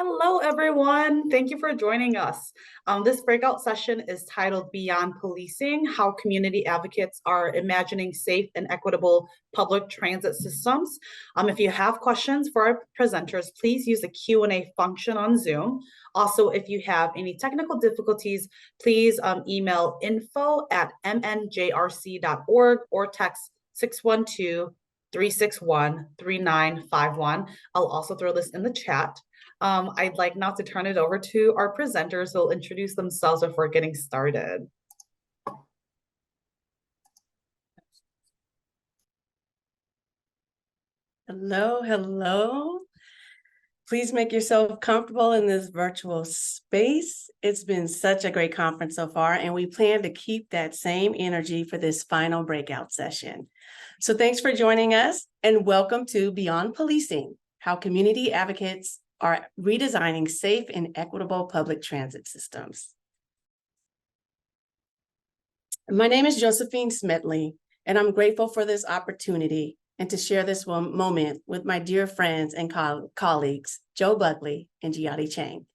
Hello, everyone. Thank you for joining us. This breakout session is titled Beyond Policing, How Community Advocates Are Imagining Safe and Equitable Public Transit Systems. If you have questions for our presenters, please use the Q&A function on Zoom. Also, if you have any technical difficulties, please email info@mnjrc.org or text 612-361-3951. I'll also throw this in the chat. I'd like now to turn it over to our presenters who will introduce themselves before getting started. Hello. Please make yourself comfortable in this virtual space. It's been such a great conference so far, and we plan to keep that same energy for this final breakout session. So thanks for joining us, and welcome to Beyond Policing, How Community Advocates Are Redesigning Safe and Equitable Public Transit Systems. My name is Josephine Smedley, and I'm grateful for this opportunity and to share this moment with my dear friends and colleagues, Joe Buckley and Giadi Chang,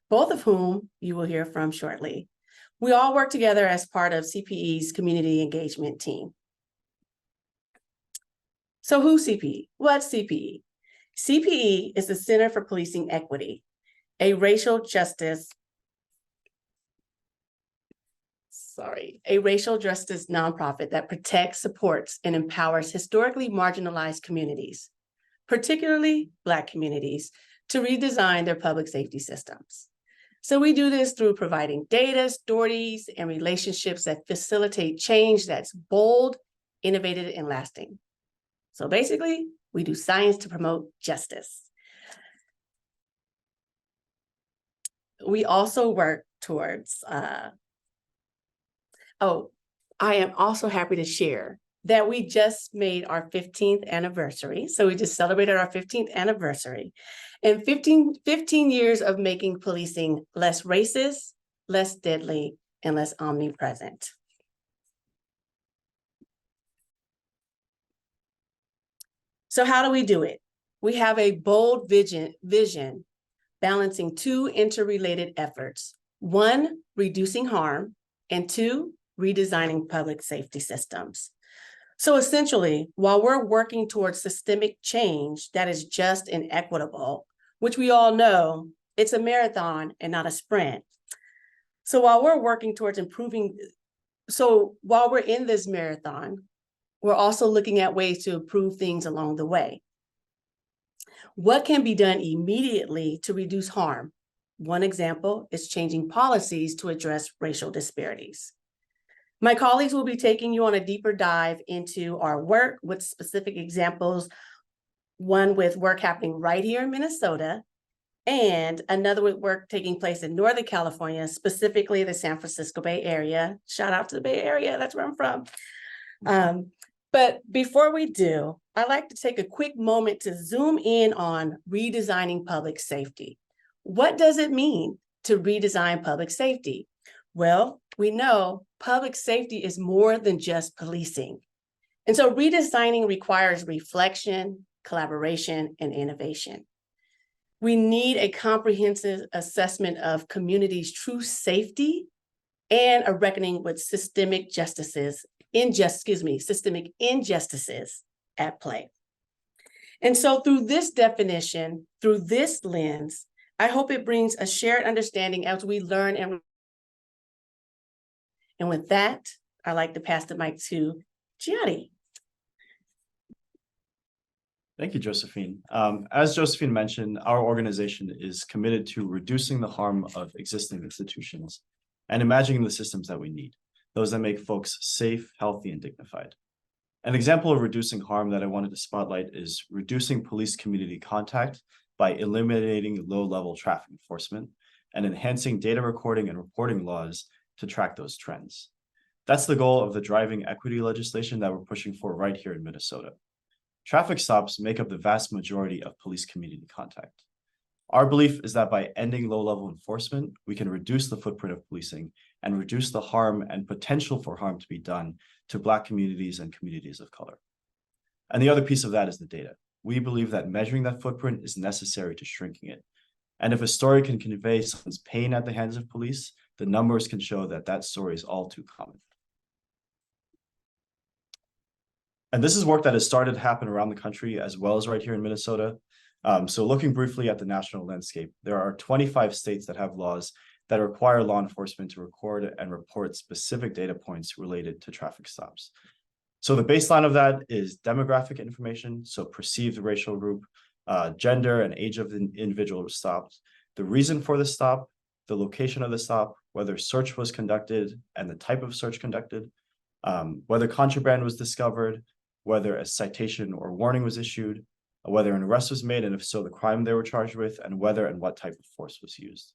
both of whom you will hear from shortly. We all work together as part of CPE's community engagement team. So who's CPE? What's CPE? CPE is the Center for Policing Equity, a racial justice nonprofit that protects, supports, and empowers historically marginalized communities, particularly Black communities, to redesign their public safety systems. So we do this through providing data, stories, and relationships that facilitate change that's bold, innovative, and lasting. So basically, we do science to promote justice. We also work towards, I am also happy to share that we just made our 15th anniversary. So we just celebrated our 15th anniversary and 15 years of making policing less racist, less deadly, and less omnipresent. So how do we do it? We have a bold vision balancing two interrelated efforts. One, reducing harm, and two, redesigning public safety systems. So essentially, while we're working towards systemic change that is just and equitable, which we all know, it's a marathon and not a sprint. So while we're working towards while we're in this marathon, we're also looking at ways to improve things along the way. What can be done immediately to reduce harm? One example is changing policies to address racial disparities. My colleagues will be taking you on a deeper dive into our work with specific examples, one with work happening right here in Minnesota, and another with work taking place in Northern California, specifically the San Francisco Bay Area. Shout out to the Bay Area, that's where I'm from. But before we do, I'd like to take a quick moment to zoom in on redesigning public safety. What does it mean to redesign public safety? Well, we know public safety is more than just policing. And so redesigning requires reflection, collaboration, and innovation. We need a comprehensive assessment of communities' true safety and a reckoning with systemic injustices at play. And so through this definition, through this lens, I hope it brings a shared understanding as we learn and with that, I'd like to pass the mic to Giadi. Thank you, Josephine. As Josephine mentioned, our organization is committed to reducing the harm of existing institutions and imagining the systems that we need, those that make folks safe, healthy, and dignified. An example of reducing harm that I wanted to spotlight is reducing police-community contact by eliminating low-level traffic enforcement and enhancing data recording and reporting laws to track those trends. That's the goal of the driving equity legislation that we're pushing for right here in Minnesota. Traffic stops make up the vast majority of police community contact. Our belief is that by ending low-level enforcement, we can reduce the footprint of policing and reduce the harm and potential for harm to be done to Black communities and communities of color. And the other piece of that is the data. We believe that measuring that footprint is necessary to shrinking it. And if a story can convey someone's pain at the hands of police, the numbers can show that that story is all too common. And this is work that has started to happen around the country as well as right here in Minnesota. So looking briefly at the national landscape, there are 25 states that have laws that require law enforcement to record and report specific data points related to traffic stops. So the baseline of that is demographic information, so perceived racial group, gender and age of the individual stopped, the reason for the stop, the location of the stop, whether search was conducted and the type of search conducted, whether contraband was discovered, whether a citation or warning was issued, whether an arrest was made, and if so, the crime they were charged with, and whether and what type of force was used.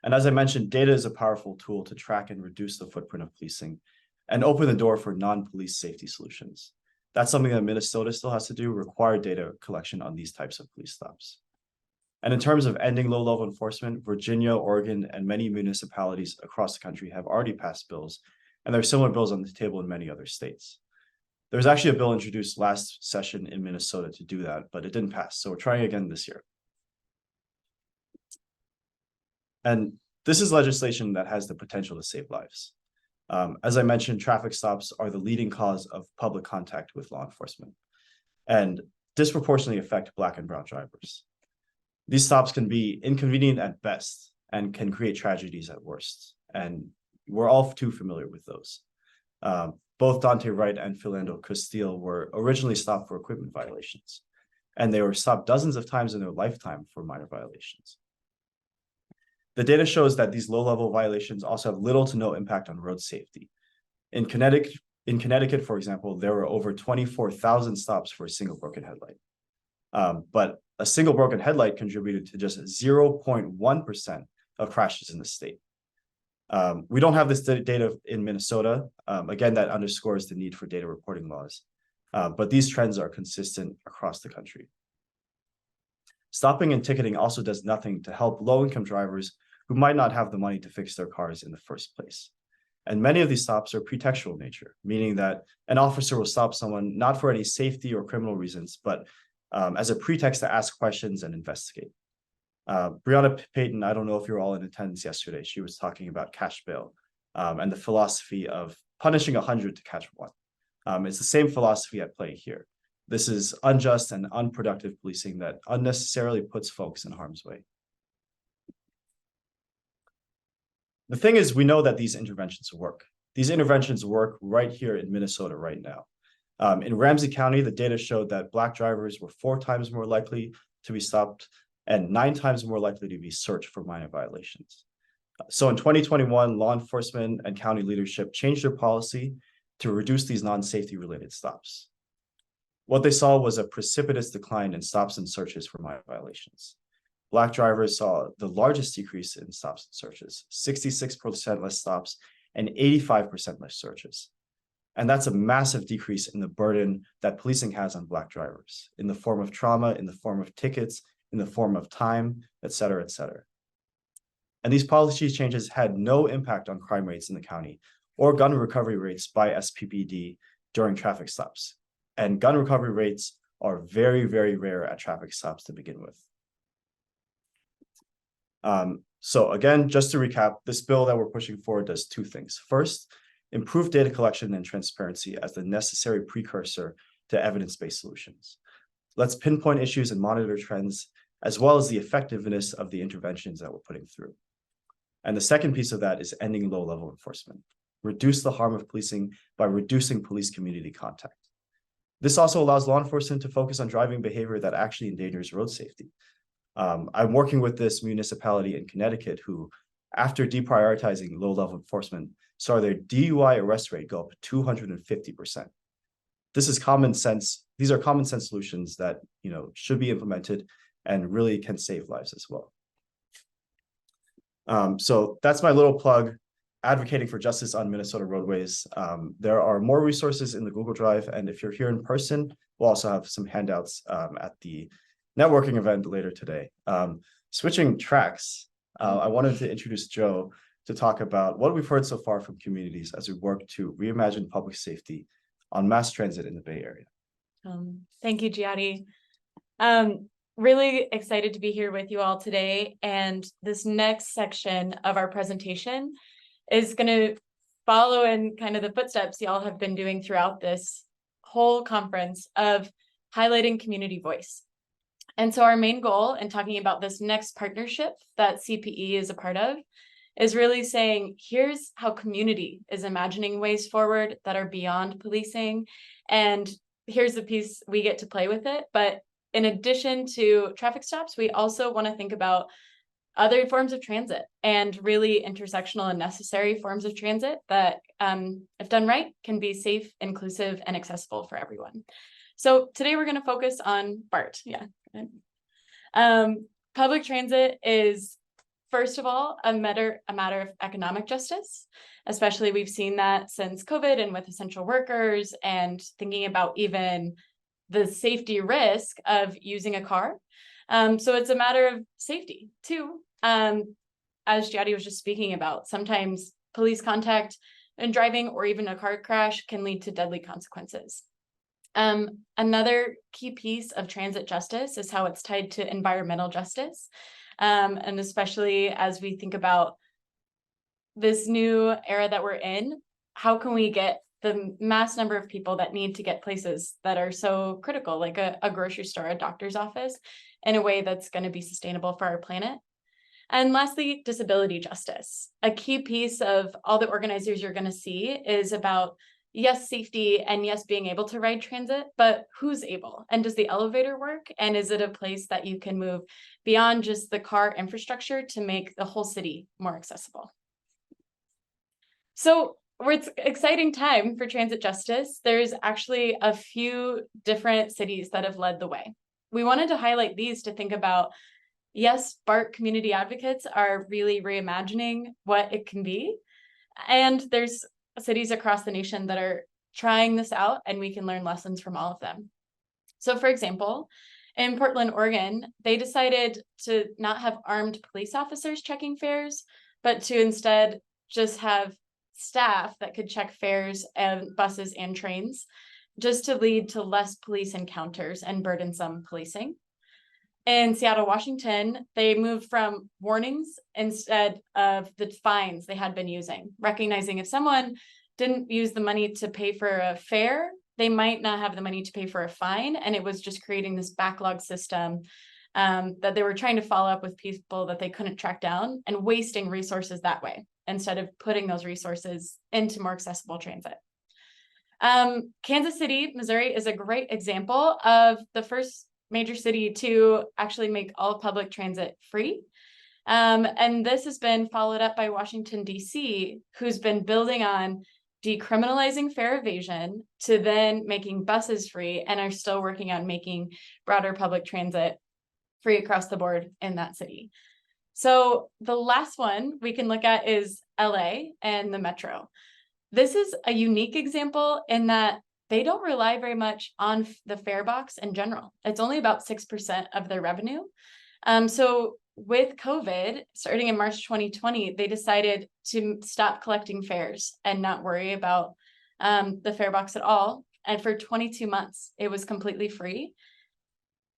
And as I mentioned, data is a powerful tool to track and reduce the footprint of policing and open the door for non-police safety solutions. That's something that Minnesota still has to do, require data collection on these types of police stops. And in terms of ending low-level enforcement, Virginia, Oregon, and many municipalities across the country have already passed bills, and there are similar bills on the table in many other states. There was actually a bill introduced last session in Minnesota to do that, but it didn't pass, so we're trying again this year. And this is legislation that has the potential to save lives. As I mentioned, traffic stops are the leading cause of public contact with law enforcement and disproportionately affect Black and brown drivers. These stops can be inconvenient at best and can create tragedies at worst. And we're all too familiar with those. Both Dante Wright and Philando Castile were originally stopped for equipment violations, and they were stopped dozens of times in their lifetime for minor violations. The data shows that these low-level violations also have little to no impact on road safety. In Connecticut, for example, there were over 24,000 stops for a single broken headlight. But a single broken headlight contributed to just 0.1% of crashes in the state. We don't have this data in Minnesota. Again, that underscores the need for data reporting laws. But these trends are consistent across the country. Stopping and ticketing also does nothing to help low-income drivers who might not have the money to fix their cars in the first place. And many of these stops are pretextual in nature, meaning that an officer will stop someone not for any safety or criminal reasons, but as a pretext to ask questions and investigate. Breonna Payton, I don't know if you were all in attendance yesterday, she was talking about cash bail and the philosophy of punishing 100 to catch one. It's the same philosophy at play here. This is unjust and unproductive policing that unnecessarily puts folks in harm's way. The thing is, we know that these interventions work. These interventions work right here in Minnesota right now. In Ramsey County, the data showed that Black drivers were 4 times more likely to be stopped and 9 times more likely to be searched for minor violations. So in 2021, law enforcement and county leadership changed their policy to reduce these non-safety related stops. What they saw was a precipitous decline in stops and searches for minor violations. Black drivers saw the largest decrease in stops and searches, 66% less stops and 85% less searches. And that's a massive decrease in the burden that policing has on Black drivers in the form of trauma, in the form of tickets, in the form of time, et cetera, et cetera. And these policy changes had no impact on crime rates in the county or gun recovery rates by SPPD during traffic stops. And gun recovery rates are very, very rare at traffic stops to begin with. So again, just to recap, this bill that we're pushing forward does 2 things. First, improve data collection and transparency as the necessary precursor to evidence-based solutions. Let's pinpoint issues and monitor trends, as well as the effectiveness of the interventions that we're putting through. And the second piece of that is ending low-level enforcement. Reduce the harm of policing by reducing police community contact. This also allows law enforcement to focus on driving behavior that actually endangers road safety. I'm working with this municipality in Connecticut who, after deprioritizing low-level enforcement, saw their DUI arrest rate go up 250%. This is common sense. These are common sense solutions that should be implemented and really can save lives as well. So that's my little plug, advocating for justice on Minnesota roadways. There are more resources in the Google Drive, and if you're here in person, we'll also have some handouts at the networking event later today. Switching tracks, I wanted to introduce Joe to talk about what we've heard so far from communities as we work to reimagine public safety on mass transit in the Bay Area. Thank you, Gianni. really excited to be here with you all today. And this next section of our presentation is going to follow in kind of the footsteps y'all have been doing throughout this whole conference of highlighting community voice. And so our main goal in talking about this next partnership that CPE is a part of is really saying, here's how community is imagining ways forward that are beyond policing. And here's the piece we get to play with it. But in addition to traffic stops, we also want to think about other forms of transit and really intersectional and necessary forms of transit that, if done right, can be safe, inclusive, and accessible for everyone. So today we're going to focus on BART. Yeah. Public transit is, first of all, a matter of economic justice. Especially we've seen that since COVID and with essential workers and thinking about even the safety risk of using a car. So it's a matter of safety too. As Jaddy was just speaking about, sometimes police contact and driving or even a car crash can lead to deadly consequences. Another key piece of transit justice is how it's tied to environmental justice. And especially as we think about this new era that we're in, how can we get the mass number of people that need to get places that are so critical, like a grocery store, a doctor's office, in a way that's going to be sustainable for our planet? And lastly, disability justice. A key piece of all the organizers you're going to see is about, yes, safety, and yes, being able to ride transit, but who's able? And does the elevator work? And is it a place that you can move beyond just the car infrastructure to make the whole city more accessible? So it's an exciting time for transit justice. There's actually a few different cities that have led the way. We wanted to highlight these to think about, yes, BART community advocates are really reimagining what it can be. And there's cities across the nation that are trying this out, and we can learn lessons from all of them. So for example, in Portland, Oregon, they decided to not have armed police officers checking fares, but to instead just have staff that could check fares and buses and trains, just to lead to less police encounters and burdensome policing. In Seattle, Washington, they moved from warnings instead of the fines they had been using, recognizing if someone didn't use the money to pay for a fare, they might not have the money to pay for a fine. And it was just creating this backlog system that they were trying to follow up with people that they couldn't track down and wasting resources that way, instead of putting those resources into more accessible transit. Kansas City, Missouri is a great example of the first major city to actually make all public transit free. And this has been followed up by Washington, D.C., who's been building on decriminalizing fare evasion to then making buses free, and are still working on making broader public transit free across the board in that city. So the last one we can look at is LA and the Metro. This is a unique example in that they don't rely very much on the fare box in general. It's only about 6% of their revenue. So with COVID, starting in March 2020, they decided to stop collecting fares and not worry about the fare box at all. And for 22 months, it was completely free.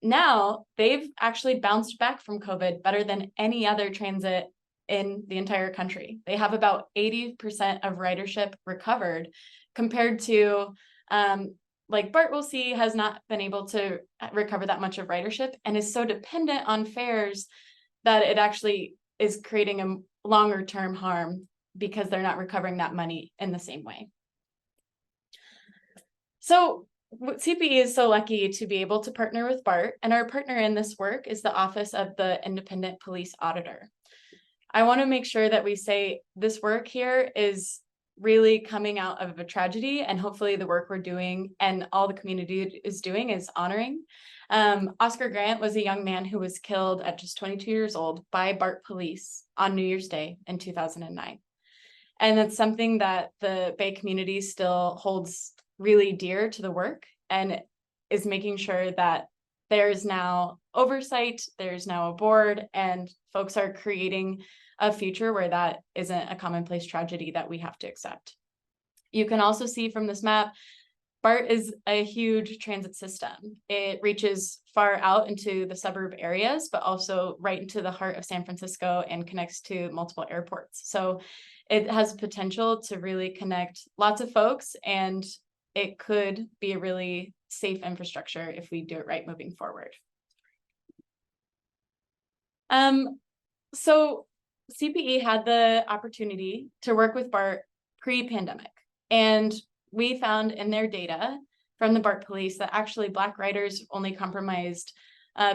Now they've actually bounced back from COVID better than any other transit in the entire country. They have about 80% of ridership recovered, compared to like BART will see has not been able to recover that much of ridership and is so dependent on fares that it actually is creating a longer term harm because they're not recovering that money in the same way. So CPE is so lucky to be able to partner with BART, and our partner in this work is the Office of the Independent Police Auditor. I want to make sure that we say this work here is really coming out of a tragedy, and hopefully the work we're doing and all the community is doing is honoring. Oscar Grant was a young man who was killed at just 22 years old by BART police on New Year's Day in 2009. And that's something that the Bay community still holds really dear to the work, and is making sure that there's now oversight, there's now a board, and folks are creating a future where that isn't a commonplace tragedy that we have to accept. You can also see from this map BART is a huge transit system. It reaches far out into the suburb areas, but also right into the heart of San Francisco and connects to multiple airports. So it has potential to really connect lots of folks, and it could be a really safe infrastructure if we do it right moving forward. So CPE had the opportunity to work with BART pre-pandemic, and we found in their data from the BART police that actually Black riders only compromised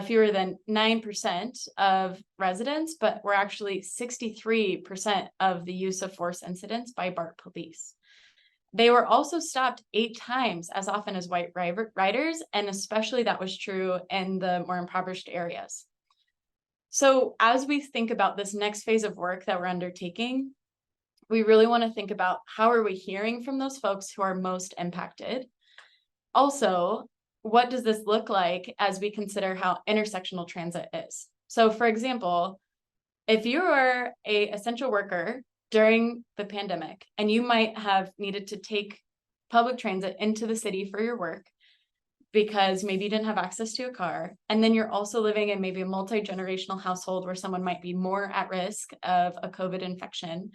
fewer than 9% of residents, but were actually 63% of the use of force incidents by BART police. They were also stopped 8 times as often as white riders, and especially that was true in the more impoverished areas. So as we think about this next phase of work that we're undertaking, we really want to think about how are we hearing from those folks who are most impacted? Also, what does this look like as we consider how intersectional transit is? So for example, if you are an essential worker during the pandemic and you might have needed to take public transit into the city for your work because maybe you didn't have access to a car, and then you're also living in maybe a multi-generational household where someone might be more at risk of a COVID infection,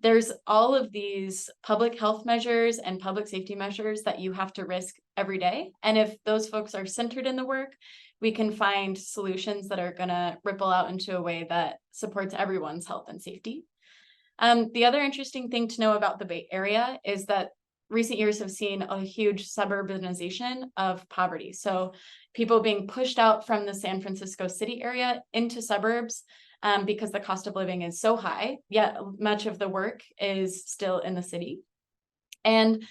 there's all of these public health measures and public safety measures that you have to risk every day. And if those folks are centered in the work, we can find solutions that are going to ripple out into a way that supports everyone's health and safety. The other interesting thing to know about the Bay Area is that recent years have seen a huge suburbanization of poverty. So people being pushed out from the San Francisco city area into suburbs because the cost of living is so high, yet much of the work is still in the city. And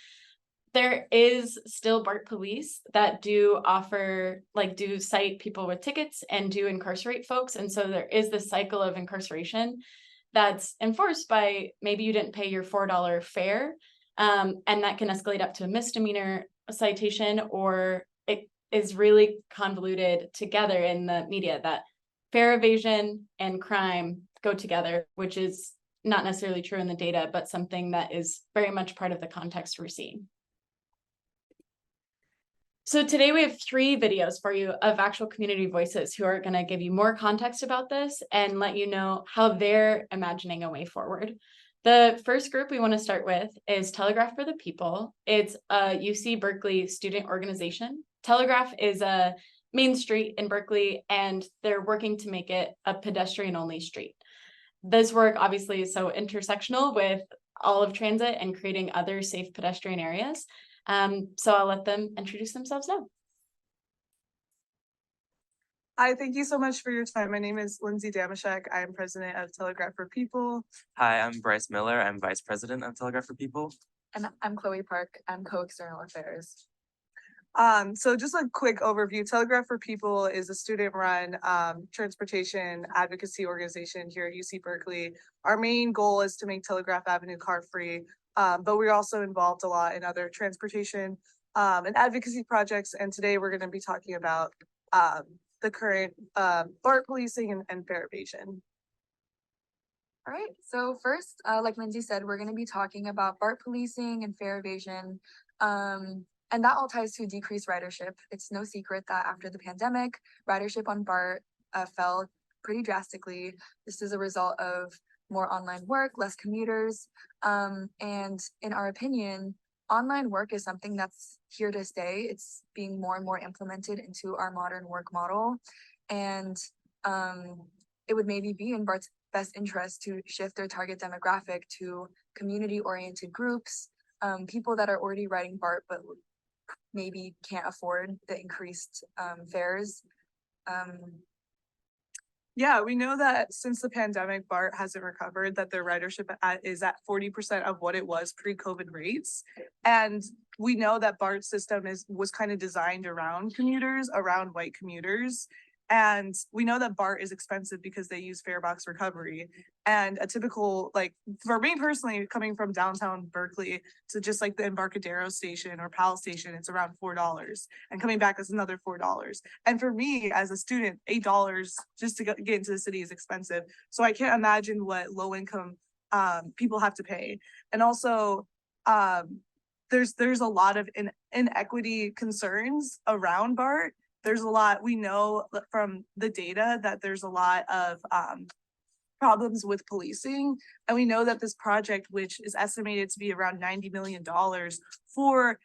there is still BART police that do offer, do cite people with tickets and do incarcerate folks. And so there is this cycle of incarceration that's enforced by maybe you didn't pay your $4 fare, and that can escalate up to a misdemeanor citation, or it is really convoluted together in the media that fare evasion and crime go together, which is not necessarily true in the data, but something that is very much part of the context we're seeing. So today we have 3 videos for you of actual community voices who are going to give you more context about this and let you know how they're imagining a way forward. The first group we want to start with is Telegraph for the People. It's a UC Berkeley student organization. Telegraph is a main street in Berkeley, and they're working to make it a pedestrian-only street. This work obviously is so intersectional with all of transit and creating other safe pedestrian areas. So I'll let them introduce themselves now. Hi, thank you so much for your time. My name is Lindsay Damashek. I am president of Telegraph for People. Hi, I'm Bryce Miller. I'm vice president of Telegraph for People. And I'm Chloe Park. I'm co-external affairs. So just a quick overview. Telegraph for People is a student-run transportation advocacy organization here at UC Berkeley. Our main goal is to make Telegraph Avenue car-free, but we're also involved a lot in other transportation and advocacy projects. And today we're going to be talking about the current BART policing and fare evasion. All right, so first, like Lindsay said, we're going to be talking about BART policing and fare evasion. And that all ties to decreased ridership. It's no secret that after the pandemic, ridership on BART fell pretty drastically. This is a result of more online work, less commuters. And in our opinion, online work is something that's here to stay. It's being more and more implemented into our modern work model. And it would maybe be in BART's best interest to shift their target demographic to community-oriented groups, people that are already riding BART but maybe can't afford the increased fares. Yeah, we know that since the pandemic, BART hasn't recovered, that their ridership is at 40% of what it was pre-COVID rates. And we know that BART's system was kind of designed around commuters, around white commuters. And we know that BART is expensive because they use fare box recovery. And a typical, for me personally, coming from downtown Berkeley to just like the Embarcadero station or Powell station, it's around $4. And coming back is another $4. And for me as a student, $8 just to get into the city is expensive. So I can't imagine what low income people have to pay. And also, there's a lot of inequity concerns around BART. There's a lot, we know from the data that there's a lot of problems with policing. And we know that this project, which is estimated to be around $90 million for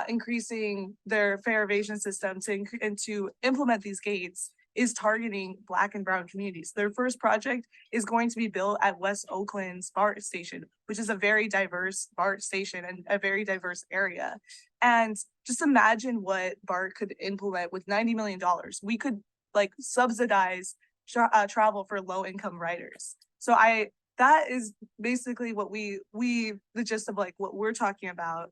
increasing their fare evasion system and to implement these gates, is targeting Black and Brown communities. Their first project is going to be built at West Oakland's BART station, which is a very diverse BART station and a very diverse area. And just imagine what BART could implement with $90 million. We could like subsidize travel for low income riders. So that is basically what the gist of like what we're talking about.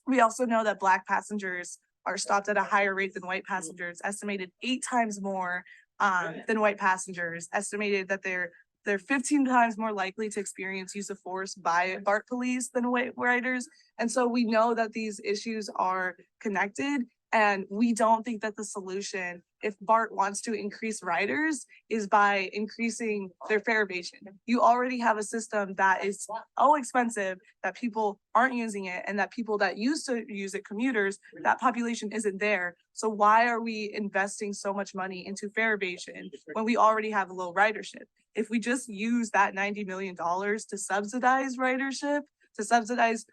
We also know that Black passengers are stopped at a higher rate than white passengers, estimated 8 times more than white passengers, estimated that they're 15 times more likely to experience use of force by BART police than white riders. And so we know that these issues are connected, and we don't think that the solution, if BART wants to increase riders, is by increasing their fare evasion. You already have a system that is so expensive that people aren't using it, and that people that used to use it, commuters, that population isn't there. So why are we investing so much money into fare evasion when we already have low ridership? If we just use that $90 million to subsidize ridership, to subsidize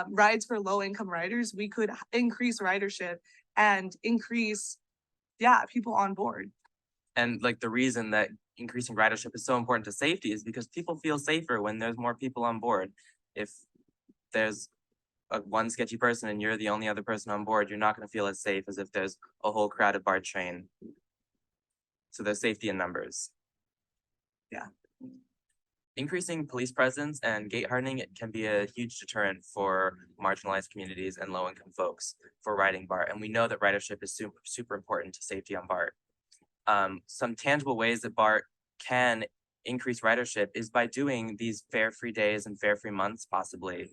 rides for low income riders, we could increase ridership and increase, people on board. And like the reason that increasing ridership is so important to safety is because people feel safer when there's more people on board. If there's one sketchy person and you're the only other person on board, you're not going to feel as safe as if there's a whole crowded BART train. So there's safety in numbers. Yeah. Increasing police presence and gate hardening can be a huge deterrent for marginalized communities and low-income folks for riding BART. And we know that ridership is super important to safety on BART. Some tangible ways that BART can increase ridership is by doing these fare-free days and fare-free months, possibly,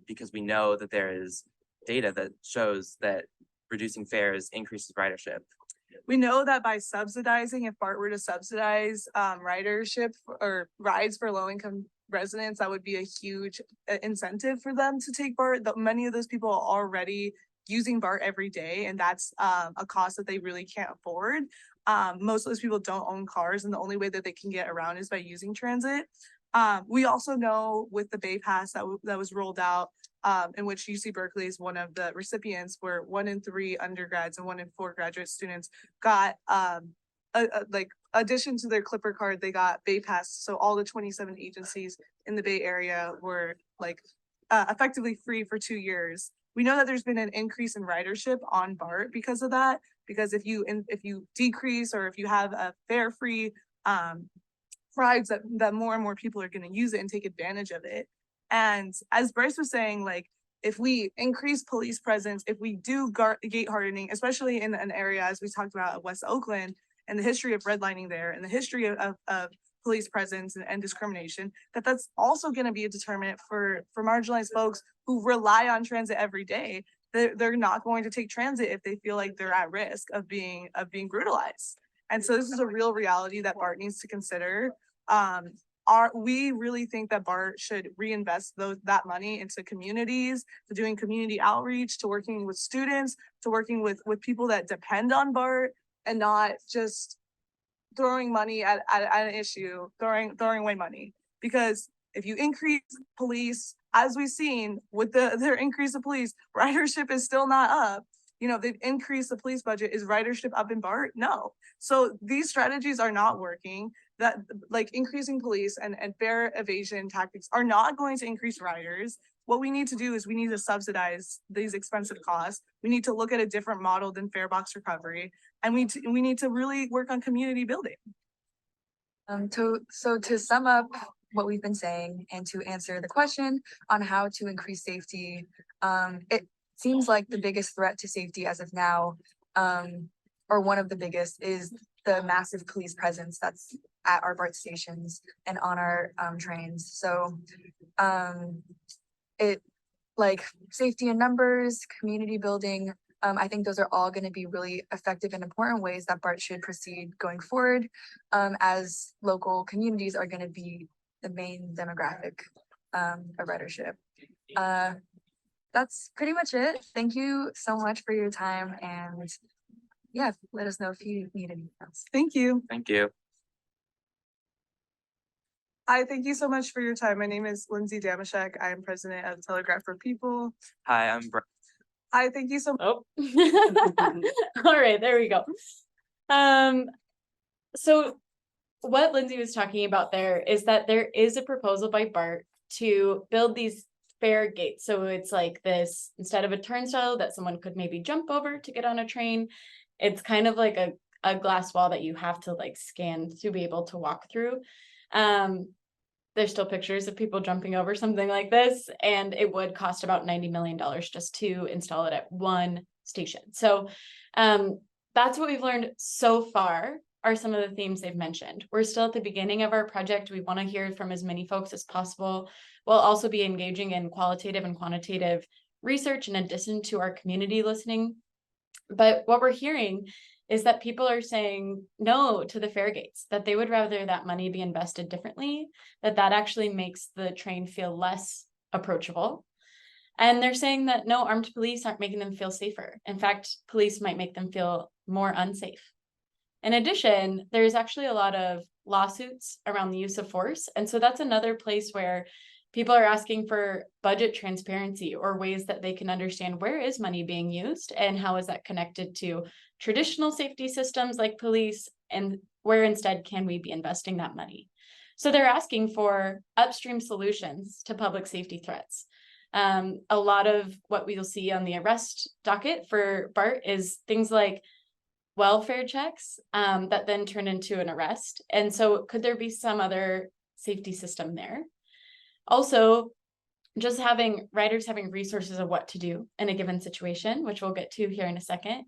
because we know that there is data that shows that reducing fares increases ridership. We know that by subsidizing, if BART were to subsidize ridership or rides for low-income residents, that would be a huge incentive for them to take BART. Many of those people are already using BART every day, and that's a cost that they really can't afford. Most of those people don't own cars, and the only way that they can get around is by using transit. We also know with the Bay Pass that was rolled out, in which UC Berkeley is one of the recipients, where 1 in 3 undergrads and 1 in 4 graduate students got like addition to their Clipper card, they got Bay Pass. So all the 27 agencies in the Bay Area were like effectively free for 2 years. We know that there's been an increase in ridership on BART because of that, because if you decrease, or if you have a fare-free rides, that more and more people are going to use it and take advantage of it. And as Bryce was saying, like, if we increase police presence, if we do gate hardening, especially in an area, as we talked about at West Oakland, and the history of redlining there, and the history of police presence and discrimination, that's also going to be a determinant for marginalized folks who rely on transit every day. They're not going to take transit if they feel like they're at risk of being brutalized. And so this is a real reality that BART needs to consider. We really think that BART should reinvest that money into communities, to doing community outreach, to working with students, to working with people that depend on BART, and not just throwing money at an issue, throwing away money. Because if you increase police, as we've seen with their increase of police, ridership is still not up. They've increased the police budget. Is ridership up in BART? No. So these strategies are not working. That like increasing police and fare evasion tactics are not going to increase riders. What we need to do is we need to subsidize these expensive costs. We need to look at a different model than fare box recovery, and we need to really work on community building. So to sum up what we've been saying, and to answer the question on how to increase safety, it seems like the biggest threat to safety as of now, or one of the biggest, is the massive police presence that's at our BART stations and on our trains. So it like safety in numbers, community building, I think those are all going to be really effective and important ways that BART should proceed going forward, as local communities are going to be the main demographic of ridership. that's pretty much it. Thank you so much for your time, and yeah, let us know if you need anything else. Thank you. Thank you. Hi, thank you so much for your time. My name is Lindsay Damashek. I am president of Telegraph for People. Hi, I'm Hi, thank you so much. Oh. All right, there we go. So what Lindsay was talking about there is that there is a proposal by BART to build these fare gates. So it's like this, instead of a turnstile that someone could maybe jump over to get on a train, it's kind of like a glass wall that you have to like scan to be able to walk through. There's still pictures of people jumping over something like this, and it would cost about $90 million just to install it at one station. So that's what we've learned so far are some of the themes they've mentioned. We're still at the beginning of our project. We want to hear from as many folks as possible. We'll also be engaging in qualitative and quantitative research in addition to our community listening. But what we're hearing is that people are saying no to the fare gates, that they would rather that money be invested differently, that actually makes the train feel less approachable. And they're saying that no, armed police aren't making them feel safer. In fact, police might make them feel more unsafe. In addition, there's actually a lot of lawsuits around the use of force. And so that's another place where people are asking for budget transparency or ways that they can understand where is money being used and how is that connected to traditional safety systems like police, and where instead can we be investing that money. So they're asking for upstream solutions to public safety threats. A lot of what we'll see on the arrest docket for BART is things like welfare checks that then turn into an arrest. And so could there be some other safety system there? Also, just having riders having resources of what to do in a given situation, which we'll get to here in a second.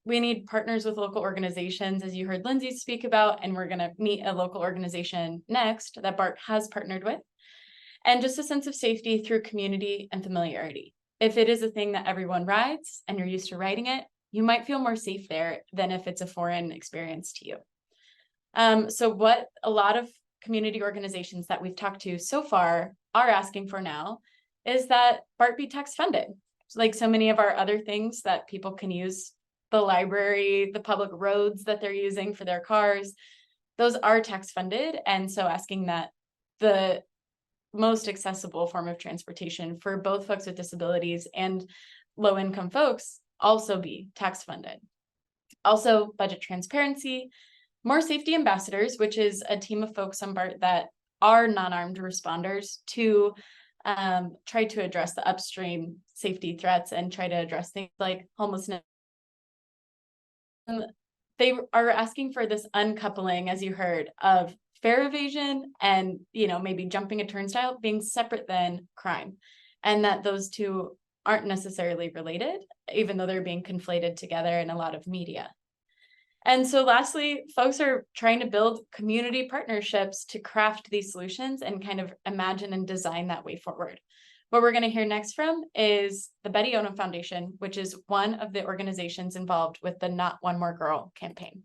We need partners with local organizations, as you heard Lindsay speak about, and we're going to meet a local organization next that BART has partnered with. And just a sense of safety through community and familiarity. If it is a thing that everyone rides and you're used to riding it, you might feel more safe there than if it's a foreign experience to you. So what a lot of community organizations that we've talked to so far are asking for now is that BART be tax funded. Like so many of our other things that people can use, the library, the public roads that they're using for their cars, those are tax funded. And so asking that the most accessible form of transportation for both folks with disabilities and low income folks also be tax funded. Also, budget transparency, more safety ambassadors, which is a team of folks on BART that are non-armed responders to try to address the upstream safety threats and try to address things like homelessness. They are asking for this uncoupling, as you heard, of fare evasion and maybe jumping a turnstile being separate than crime, and that those two aren't necessarily related, even though they're being conflated together in a lot of media. And so lastly, folks are trying to build community partnerships to craft these solutions and kind of imagine and design that way forward. What we're going to hear next from is the Betty Ono Foundation, which is one of the organizations involved with the Not One More Girl campaign.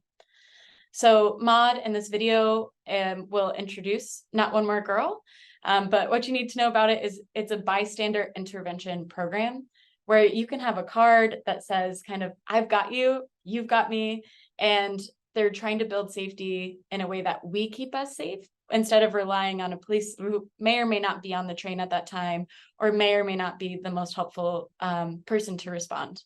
So Maud in this video will introduce Not One More Girl, but what you need to know about it is it's a bystander intervention program where you can have a card that says kind of, I've got you, you've got me, and they're trying to build safety in a way that we keep us safe instead of relying on a police who may or may not be on the train at that time or may or may not be the most helpful person to respond.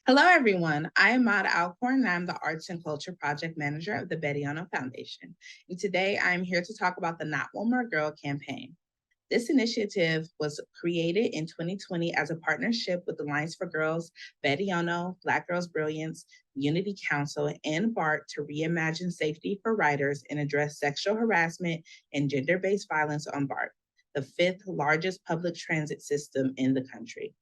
Hello, everyone. I am Maud Alcorn, and I'm the Arts and Culture Project Manager of the Betty Ono Foundation. And today I'm here to talk about the Not One More Girl campaign. This initiative was created in 2020 as a partnership with Alliance for Girls, Betty Ono, Black Girls Brilliance, Unity Council, and BART to reimagine safety for riders and address sexual harassment and gender-based violence on BART, the 5th largest public transit system in the country.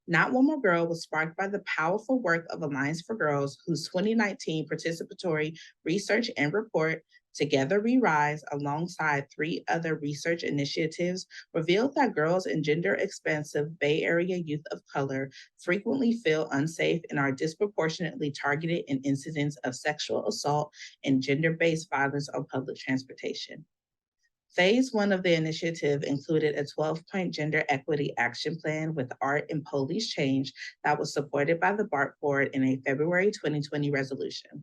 Not One More Girl was sparked by the powerful work of Alliance for Girls, whose 2019 participatory research and report, Together We Rise, alongside 3 other research initiatives, revealed that girls in gender-expansive Bay Area youth of color frequently feel unsafe and are disproportionately targeted in incidents of sexual assault and gender-based violence on public transportation. Phase 1 of the initiative included a 12-point gender equity action plan with art and police change that was supported by the BART board in a February 2020 resolution.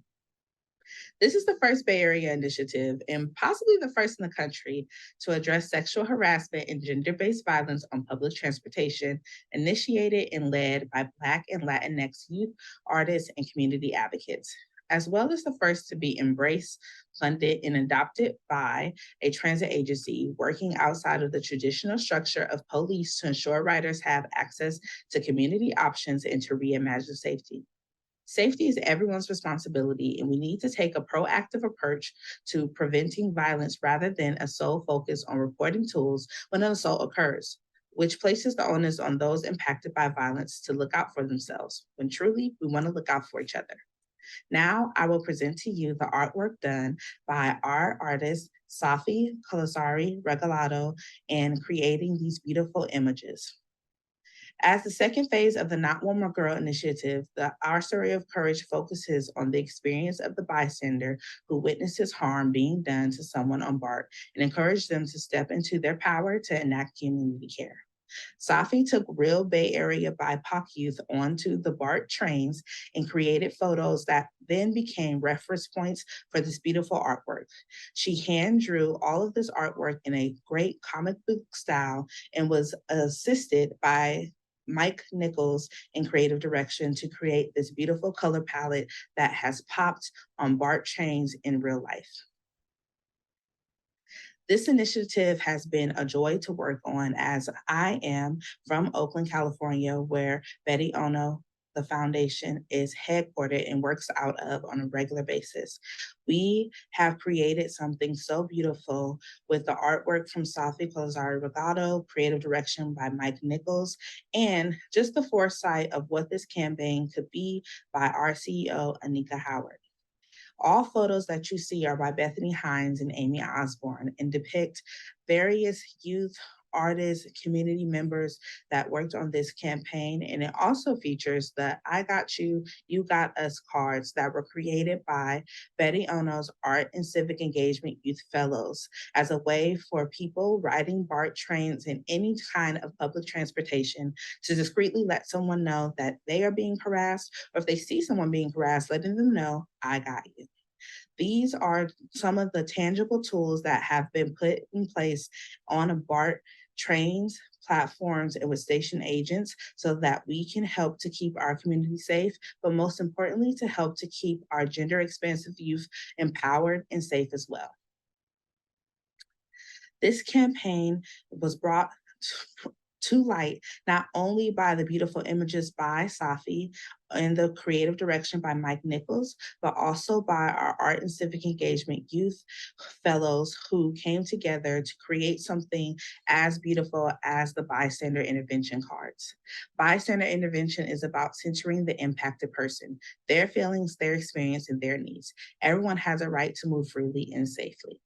This is the first Bay Area initiative, and possibly the first in the country, to address sexual harassment and gender-based violence on public transportation, initiated and led by Black and Latinx youth, artists, and community advocates, as well as the first to be embraced, funded, and adopted by a transit agency working outside of the traditional structure of police to ensure riders have access to community options and to reimagine safety. Safety is everyone's responsibility, and we need to take a proactive approach to preventing violence rather than a sole focus on reporting tools when an assault occurs, which places the onus on those impacted by violence to look out for themselves, when truly we want to look out for each other. Now I will present to you the artwork done by our artist, Safi Kalasari Regalado, in creating these beautiful images. As the second phase of the Not One More Girl initiative, Our Story of Courage focuses on the experience of the bystander who witnesses harm being done to someone on BART and encourage them to step into their power to enact community care. Safi took real Bay Area BIPOC youth onto the BART trains and created photos that then became reference points for this beautiful artwork. She hand drew all of this artwork in a great comic book style and was assisted by Mike Nichols in creative direction to create this beautiful color palette that has popped on BART trains in real life. This initiative has been a joy to work on, as I am from Oakland, California, where Betty Ono, the foundation, is headquartered and works out of on a regular basis. We have created something so beautiful with the artwork from Safi Calzari Regato, creative direction by Mike Nichols, and just the foresight of what this campaign could be by our CEO, Anika Howard. All photos that you see are by Bethany Hines and Amy Osborne and depict various youth, artists, community members that worked on this campaign. And it also features the I Got You, You Got Us cards that were created by Betty Ono's Art and Civic Engagement Youth Fellows as a way for people riding BART trains in any kind of public transportation to discreetly let someone know that they are being harassed, or if they see someone being harassed, letting them know, I got you. These are some of the tangible tools that have been put in place on a BART trains, platforms, and with station agents so that we can help to keep our community safe, but most importantly, to help to keep our gender expansive youth empowered and safe as well. This campaign was brought to light not only by the beautiful images by Safi and the creative direction by Mike Nichols, but also by our Art and Civic Engagement Youth Fellows who came together to create something as beautiful as the bystander intervention cards. Bystander intervention is about centering the impacted person, their feelings, their experience, and their needs. Everyone has a right to move freely and safely.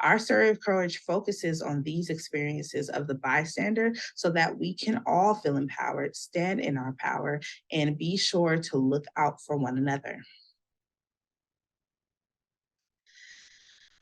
Our Story of Courage focuses on these experiences of the bystander so that we can all feel empowered, stand in our power, and be sure to look out for one another.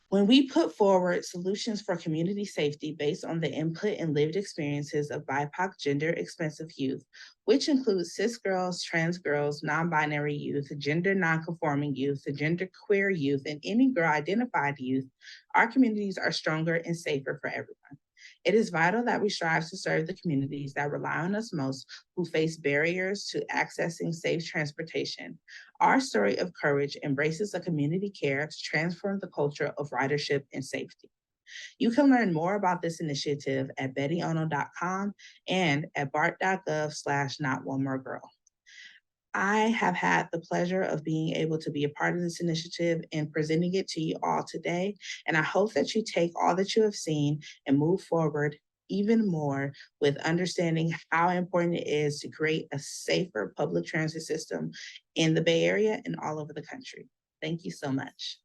When we put forward solutions for community safety based on the input and lived experiences of BIPOC gender expansive youth, which includes cis girls, trans girls, non-binary youth, gender non-conforming youth, genderqueer youth, and any girl identified youth, our communities are stronger and safer for everyone. It is vital that we strive to serve the communities that rely on us most, who face barriers to accessing safe transportation. Our Story of Courage embraces a community care to transform the culture of ridership and safety. You can learn more about this initiative at bettyono.com and at bart.gov/notonemoregirl. I have had the pleasure of being able to be a part of this initiative and presenting it to you all today. And I hope that you take all that you have seen and move forward even more with understanding how important it is to create a safer public transit system in the Bay Area and all over the country. Thank you so much.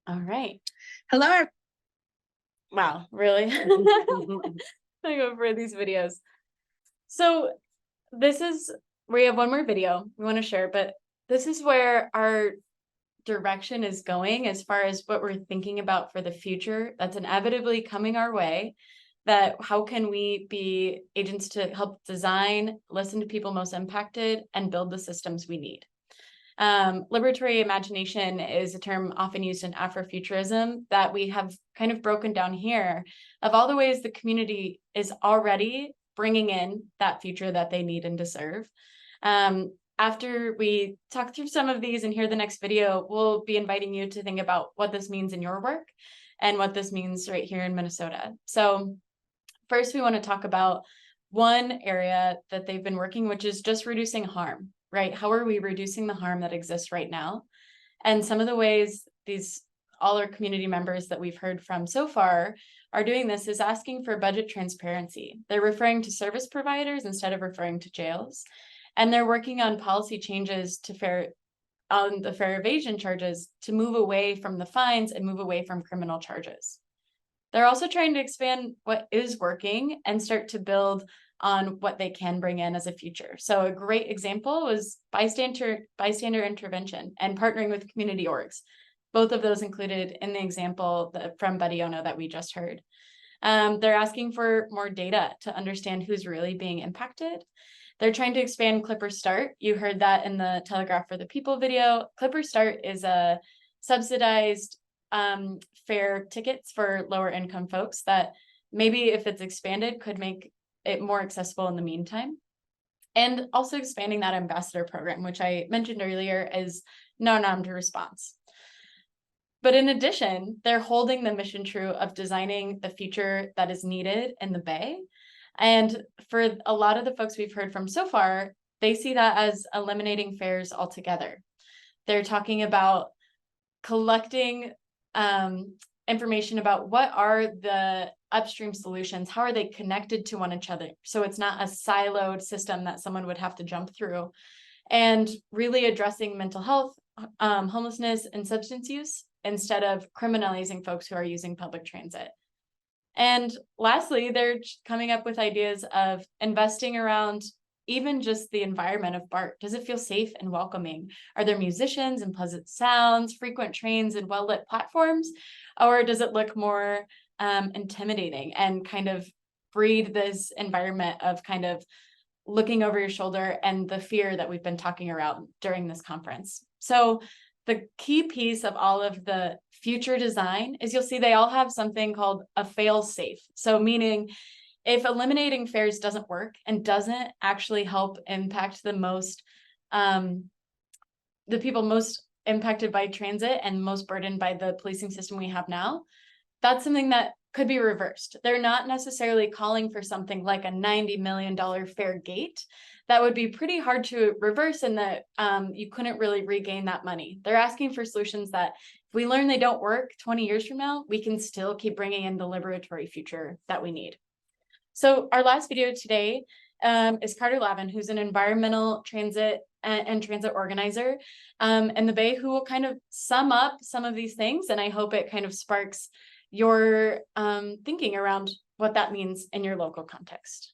All right. Hello. Wow, really? I go for these videos. So we have one more video we want to share, but this is where our direction is going as far as what we're thinking about for the future that's inevitably coming our way. That how can we be agents to help design, listen to people most impacted, and build the systems we need. Liberatory imagination is a term often used in Afrofuturism that we have kind of broken down here of all the ways the community is already bringing in that future that they need and deserve. After we talk through some of these and hear the next video, we'll be inviting you to think about what this means in your work and what this means right here in Minnesota. So first, we want to talk about one area that they've been working, which is just reducing harm, right? How are we reducing the harm that exists right now? And some of the ways all our community members that we've heard from so far are doing this is asking for budget transparency. They're referring to service providers instead of referring to jails. And they're working on policy changes on the fair evasion charges to move away from the fines and move away from criminal charges. They're also trying to expand what is working and start to build on what they can bring in as a future. So a great example was bystander intervention and partnering with community orgs. Both of those included in the example from Betty Ono that we just heard. They're asking for more data to understand who's really being impacted. They're trying to expand Clipper Start. You heard that in the Telegraph for the People video. Clipper Start is a subsidized fare tickets for lower income folks that maybe if it's expanded could make it more accessible in the meantime. And also expanding that ambassador program, which I mentioned earlier is non-armed response. But in addition, they're holding the mission true of designing the future that is needed in the Bay. And for a lot of the folks we've heard from so far, they see that as eliminating fares altogether. They're talking about collecting information about what are the upstream solutions, how are they connected to one another, so it's not a siloed system that someone would have to jump through, and really addressing mental health, homelessness, and substance use instead of criminalizing folks who are using public transit. And lastly, they're coming up with ideas of investing around even just the environment of BART. Does it feel safe and welcoming? Are there musicians and pleasant sounds, frequent trains and well-lit platforms? Or does it look more intimidating and kind of breed this environment of kind of looking over your shoulder and the fear that we've been talking about during this conference? So the key piece of all of the future design is you'll see they all have something called a fail safe. So meaning if eliminating fares doesn't work and doesn't actually help impact the people most impacted by transit and most burdened by the policing system we have now, that's something that could be reversed. They're not necessarily calling for something like a $90 million fare gate. That would be pretty hard to reverse in that you couldn't really regain that money. They're asking for solutions that if we learn they don't work 20 years from now, we can still keep bringing in the liberatory future that we need. So our last video today is Carter Lavin, who's an environmental transit and transit organizer in the Bay, who will kind of sum up some of these things. And I hope it kind of sparks your thinking around what that means in your local context.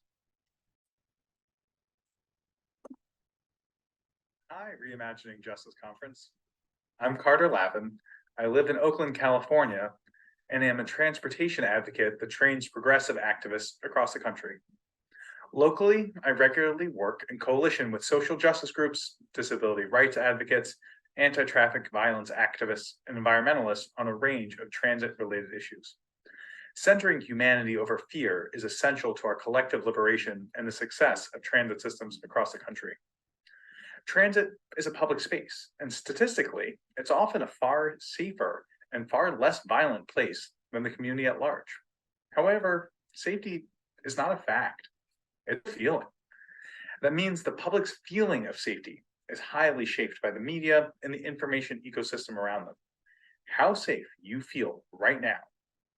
Hi, Reimagining Justice Conference. I'm Carter Lavin. I live in Oakland, California, and am a transportation advocate that trains progressive activists across the country. Locally, I regularly work in coalition with social justice groups, disability rights advocates, anti-traffic violence activists, and environmentalists on a range of transit-related issues. Centering humanity over fear is essential to our collective liberation and the success of transit systems across the country. Transit is a public space, and statistically, it's often a far safer and far less violent place than the community at large. However, safety is not a fact, it's a feeling. That means the public's feeling of safety is highly shaped by the media and the information ecosystem around them. How safe you feel right now,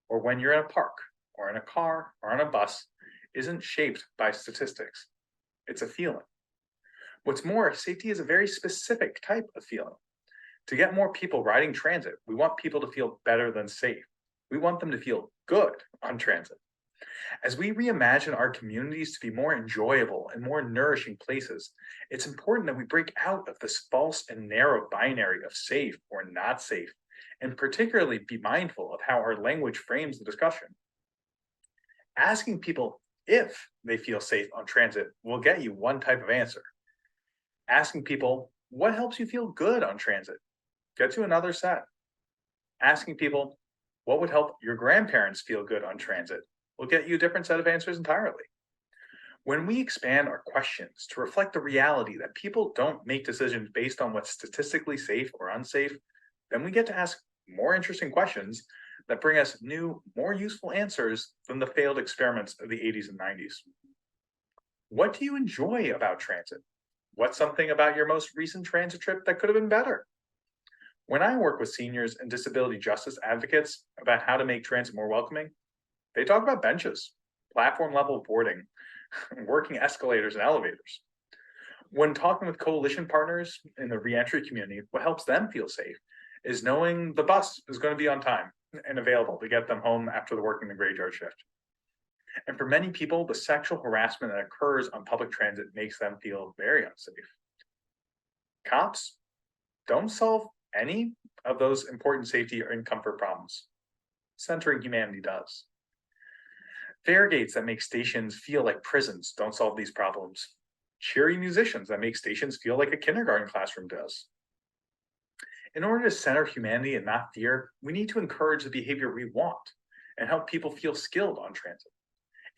or when you're in a park, or in a car, or on a bus, isn't shaped by statistics. It's a feeling. What's more, safety is a very specific type of feeling. To get more people riding transit, we want people to feel better than safe. We want them to feel good on transit. As we reimagine our communities to be more enjoyable and more nourishing places, it's important that we break out of this false and narrow binary of safe or not safe, and particularly be mindful of how our language frames the discussion. Asking people if they feel safe on transit will get you one type of answer. Asking people what helps you feel good on transit gets you another set. Asking people what would help your grandparents feel good on transit will get you a different set of answers entirely. When we expand our questions to reflect the reality that people don't make decisions based on what's statistically safe or unsafe, then we get to ask more interesting questions that bring us new, more useful answers than the failed experiments of the 80s and 90s. What do you enjoy about transit? What's something about your most recent transit trip that could have been better? When I work with seniors and disability justice advocates about how to make transit more welcoming, they talk about benches, platform level boarding, working escalators and elevators. When talking with coalition partners in the reentry community, what helps them feel safe is knowing the bus is going to be on time and available to get them home after the working the graveyard shift. And for many people, the sexual harassment that occurs on public transit makes them feel very unsafe. Cops don't solve any of those important safety or comfort problems. Centering humanity does. Fare gates that make stations feel like prisons don't solve these problems. Cheery musicians that make stations feel like a kindergarten classroom does. In order to center humanity and not fear, we need to encourage the behavior we want and help people feel skilled on transit.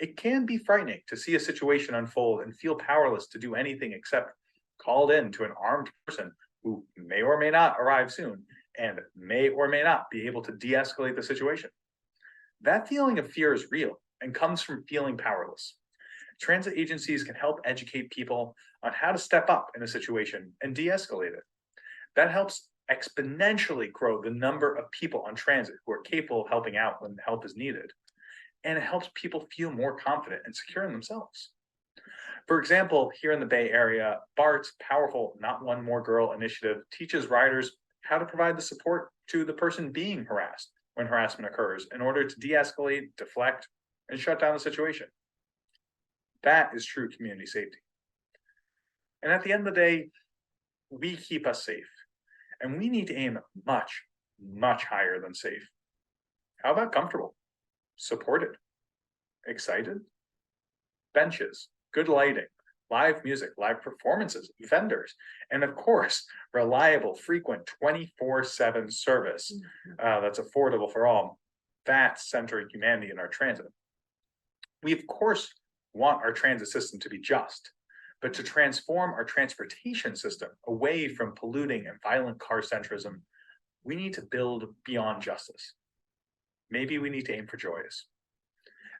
It can be frightening to see a situation unfold and feel powerless to do anything except called in to an armed person who may or may not arrive soon and may or may not be able to de-escalate the situation. That feeling of fear is real and comes from feeling powerless. Transit agencies can help educate people on how to step up in a situation and de-escalate it. That helps exponentially grow the number of people on transit who are capable of helping out when help is needed. And it helps people feel more confident and secure in themselves. For example, here in the Bay Area, BART's powerful Not One More Girl initiative teaches riders how to provide the support to the person being harassed when harassment occurs in order to de-escalate, deflect, and shut down the situation. That is true community safety. And at the end of the day, we keep us safe. And we need to aim much, much higher than safe. How about comfortable? Supported? Excited? Benches, good lighting, live music, live performances, vendors, and of course, reliable, frequent 24/7 service that's affordable for all. That's centering humanity in our transit. We, of course, want our transit system to be just, but to transform our transportation system away from polluting and violent car centrism, we need to build beyond justice. Maybe we need to aim for joyous.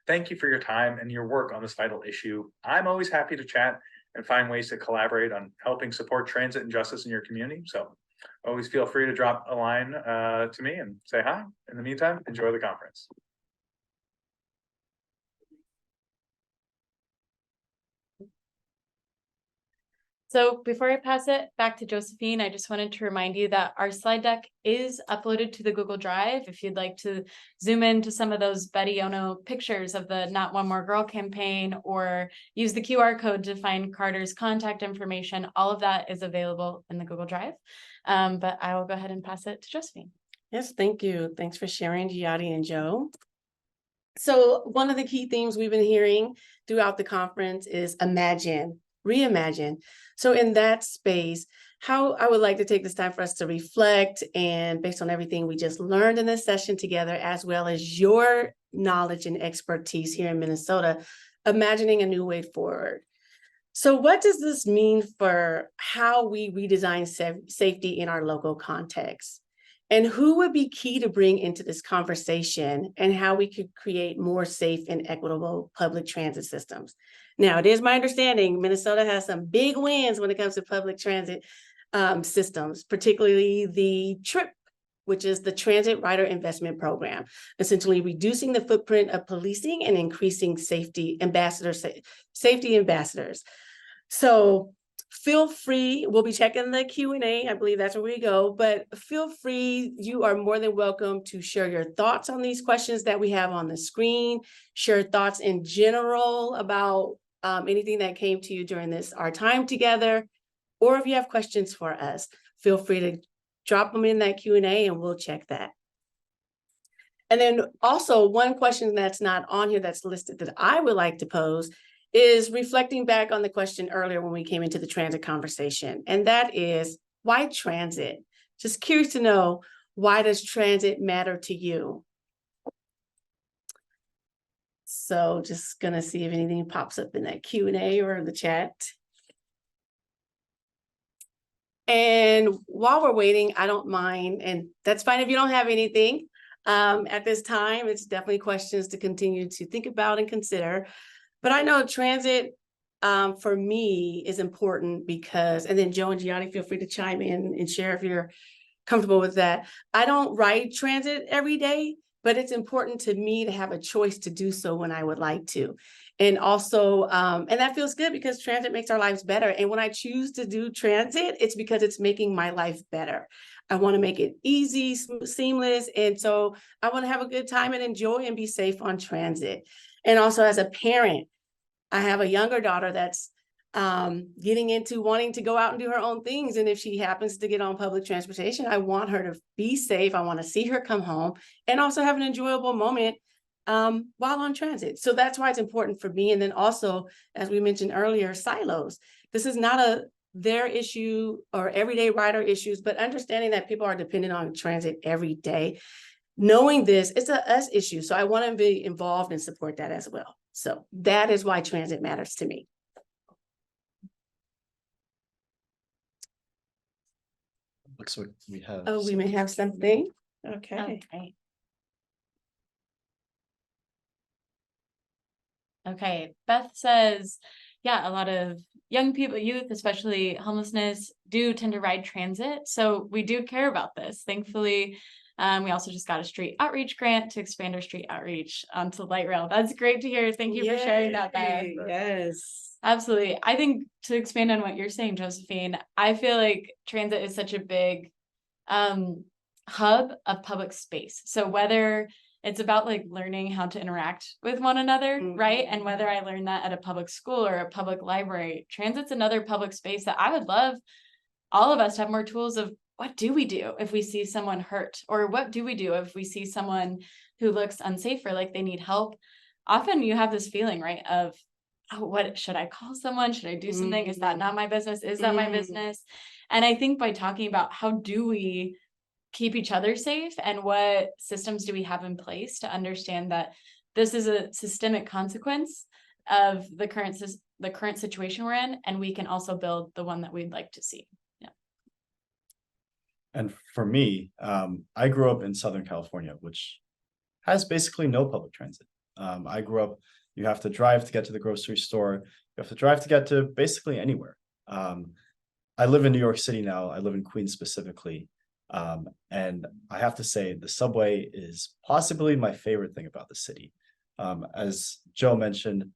Thank you for your time and your work on this vital issue. I'm always happy to chat and find ways to collaborate on helping support transit and justice in your community. So always feel free to drop a line to me and say hi. In the meantime, enjoy the conference. So before I pass it back to Josephine, I just wanted to remind you that our slide deck is uploaded to the Google Drive. If you'd like to zoom into some of those Betty Ono pictures of the Not One More Girl campaign or use the QR code to find Carter's contact information, all of that is available in the Google Drive. But I will go ahead and pass it to Josephine. Yes, thank you. Thanks for sharing, Giadi and Joe. So one of the key themes we've been hearing throughout the conference is imagine, reimagine. So in that space, how I would like to take this time for us to reflect, and based on everything we just learned in this session together, as well as your knowledge and expertise here in Minnesota, imagining a new way forward. So what does this mean for how we redesign safety in our local context? And who would be key to bring into this conversation, and how we could create more safe and equitable public transit systems? Now, it is my understanding Minnesota has some big wins when it comes to public transit systems, particularly the TRIP, which is the Transit Rider Investment Program, essentially reducing the footprint of policing and increasing safety ambassadors. So Feel free, we'll be checking the Q&A. I believe that's where we go, but feel free, you are more than welcome to share your thoughts on these questions that we have on the screen, share thoughts in general about anything that came to you during our time together, or if you have questions for us, feel free to drop them in that Q&A and we'll check that. And then also one question that's not on here that's listed that I would like to pose is reflecting back on the question earlier when we came into the transit conversation. And that is, why transit? Just curious to know, why does transit matter to you? So just gonna see if anything pops up in that Q&A or in the chat. And while we're waiting, I don't mind, and that's fine if you don't have anything at this time. It's definitely questions to continue to think about and consider. But I know transit for me is important because, and then Joe and Gianni, feel free to chime in and share if you're comfortable with that. I don't ride transit every day, but it's important to me to have a choice to do so when I would like to. And also, and that feels good because transit makes our lives better. And when I choose to do transit, it's because it's making my life better. I want to make it easy, seamless. And so I want to have a good time and enjoy and be safe on transit. And also as a parent, I have a younger daughter that's getting into wanting to go out and do her own things. And if she happens to get on public transportation, I want her to be safe. I want to see her come home and also have an enjoyable moment while on transit. So that's why it's important for me. And then also, as we mentioned earlier, silos. This is not their issue or everyday rider issues, but understanding that people are dependent on transit every day. Knowing this, it's a us issue. So I want to be involved and support that as well. So that is why transit matters to me. Looks like we have. Oh, we may have something. Okay. Okay. Okay, Beth says, yeah, a lot of young people, youth, especially homelessness, do tend to ride transit. So we do care about this. Thankfully, we also just got a street outreach grant to expand our street outreach onto light rail. That's great to hear. Thank you for sharing that, Beth. Yes. Absolutely. I think to expand on what you're saying, Josephine, I feel like transit is such a big hub of public space. So whether it's about like learning how to interact with one another, right? And whether I learn that at a public school or a public library, transit's another public space that I would love all of us to have more tools of what do we do if we see someone hurt? Or what do we do if we see someone who looks unsafe or like they need help? Often you have this feeling, right, of, oh, what should I call someone? Should I do something? Is that not my business? Is that my business? And I think by talking about how do we keep each other safe and what systems do we have in place to understand that this is a systemic consequence of the current situation we're in, and we can also build the one that we'd like to see. Yeah. And for me, I grew up in Southern California, which has basically no public transit. I grew up, you have to drive to get to the grocery store. You have to drive to get to basically anywhere. I live in New York City now. I live in Queens specifically. And I have to say the subway is possibly my favorite thing about the city. As Joe mentioned,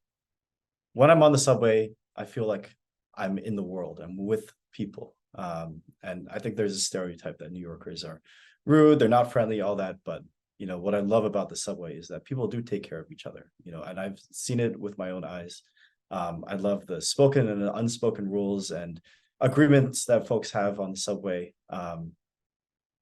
when I'm on the subway, I feel like I'm in the world. I'm with people. And I think there's a stereotype that New Yorkers are rude, they're not friendly, all that. But, you know, what I love about the subway is that people do take care of each other, you know, and I've seen it with my own eyes. I love the spoken and unspoken rules and agreements that folks have on the subway.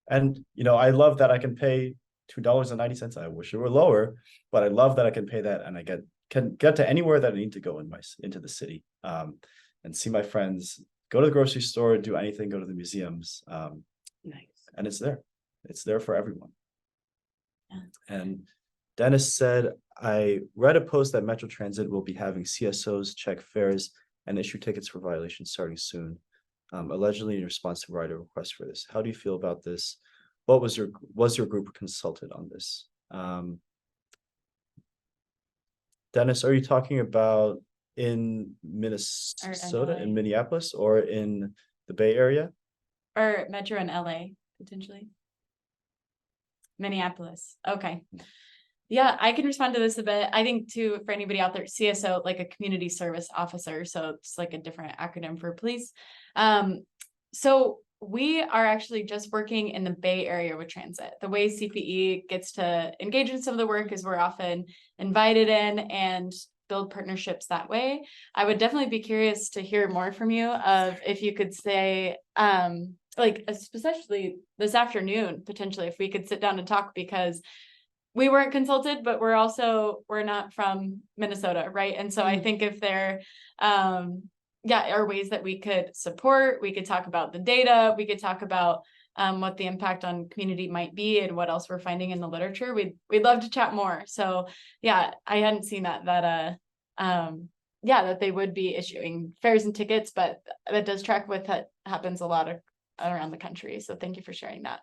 And, you know, I love that I can pay $2.90. I wish it were lower, but I love that I can pay that and I can get to anywhere that I need to go into the city, and see my friends, go to the grocery store, do anything, go to the museums. Nice. And it's there for everyone. Yeah. And Dennis said, I read a post that Metro Transit will be having CSOs check fares and issue tickets for violations starting soon. Allegedly in response to rider requests for this. How do you feel about this? What was your group consulted on this? Dennis, are you talking about in Minnesota, in Minneapolis, or in the Bay Area? Or Metro in LA, potentially. Minneapolis. Okay. Yeah, I can respond to this a bit. I think too, for anybody out there, CSO, like a community service officer, so it's like a different acronym for police. So we are actually just working in the Bay Area with transit. The way CPE gets to engage in some of the work is we're often invited in and build partnerships that way. I would definitely be curious to hear more from you of if you could say, like especially this afternoon, potentially, if we could sit down and talk, because we weren't consulted, but we're not from Minnesota, right? And so I think if there are ways that we could support, we could talk about the data, we could talk about what the impact on community might be and what else we're finding in the literature. We'd love to chat more. So yeah, I hadn't seen that they would be issuing fares and tickets, but that does track with what happens a lot around the country. So thank you for sharing that.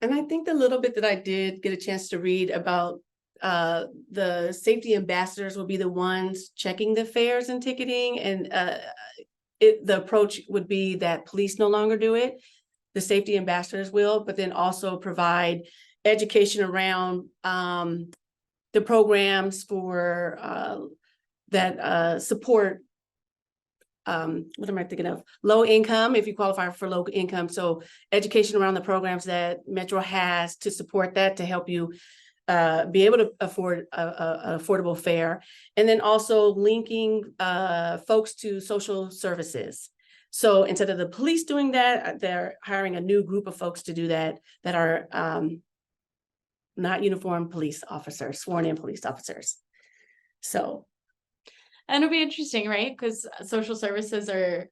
And I think the little bit that I did get a chance to read about the safety ambassadors will be the ones checking the fares and ticketing, and the approach would be that police no longer do it. The safety ambassadors will, but then also provide education around the programs for that support. What am I thinking of? Low income, if you qualify for low income. So education around the programs that Metro has to support that, to help you be able to afford an affordable fare. And then also linking folks to social services. So instead of the police doing that, they're hiring a new group of folks to do that are not uniformed police officers, sworn in police officers. So. And it'll be interesting, right? Because social services are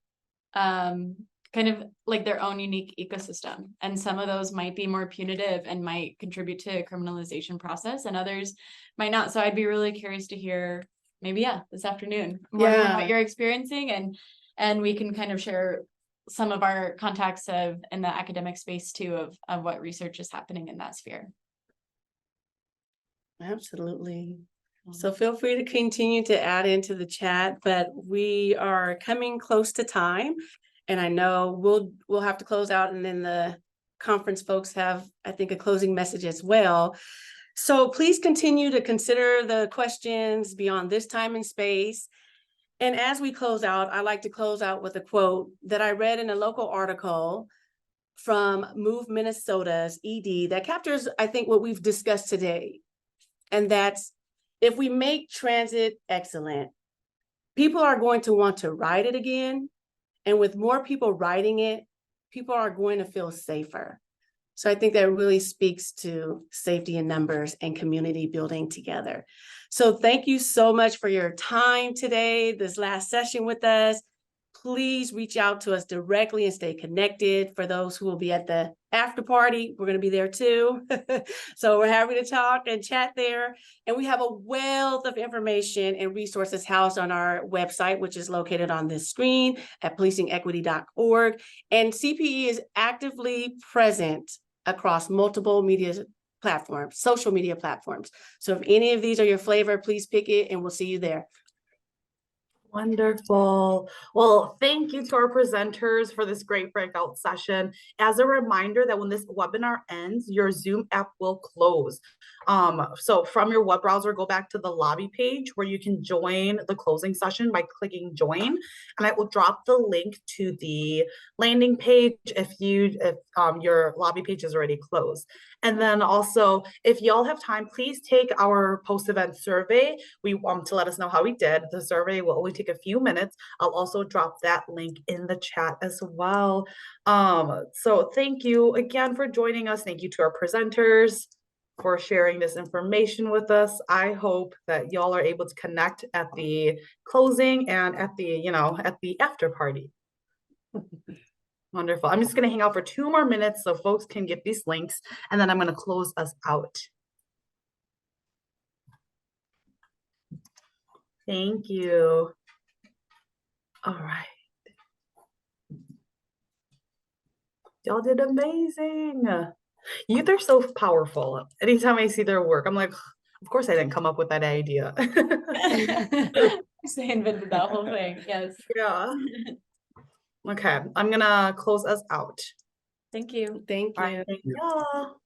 kind of like their own unique ecosystem. And some of those might be more punitive and might contribute to a criminalization process, and others might not. So I'd be really curious to hear maybe, this afternoon, more about what you're experiencing, and we can kind of share some of our contacts in the academic space too, of what research is happening in that sphere. Absolutely. So feel free to continue to add into the chat, but we are coming close to time, and I know we'll have to close out, and then the conference folks have, I think, a closing message as well. So please continue to consider the questions beyond this time and space. And as we close out, I like to close out with a quote that I read in a local article from Move Minnesota's ED that captures, I think, what we've discussed today. And that's, if we make transit excellent, people are going to want to ride it again. And with more people riding it, people are going to feel safer. So I think that really speaks to safety in numbers and community building together. So thank you so much for your time today, this last session with us. Please reach out to us directly and stay connected. For those who will be at the after party, we're going to be there too. So we're happy to talk and chat there. And we have a wealth of information and resources housed on our website, which is located on this screen at policingequity.org. And CPE is actively present across multiple media platforms, social media platforms. So if any of these are your flavor, please pick it, and we'll see you there. Wonderful. Well, thank you to our presenters for this great breakout session. As a reminder that when this webinar ends, your Zoom app will close. So from your web browser, go back to the lobby page where you can join the closing session by clicking join. And I will drop the link to the landing page if your lobby page is already closed. And then also, if y'all have time, please take our post-event survey. To let us know how we did. The survey will only take a few minutes. I'll also drop that link in the chat as well. So thank you again for joining us. Thank you to our presenters for sharing this information with us. I hope that y'all are able to connect at the closing and at the after party. Wonderful. I'm just going to hang out for 2 more minutes so folks can get these links, and then I'm going to close us out. Thank you. All right. Y'all did amazing. Youth are so powerful. Anytime I see their work, I'm like, of course I didn't come up with that idea. They invented that whole thing. Yes. Yeah. Okay, I'm gonna close us out. Thank you. Thank you. All right, thank y'all.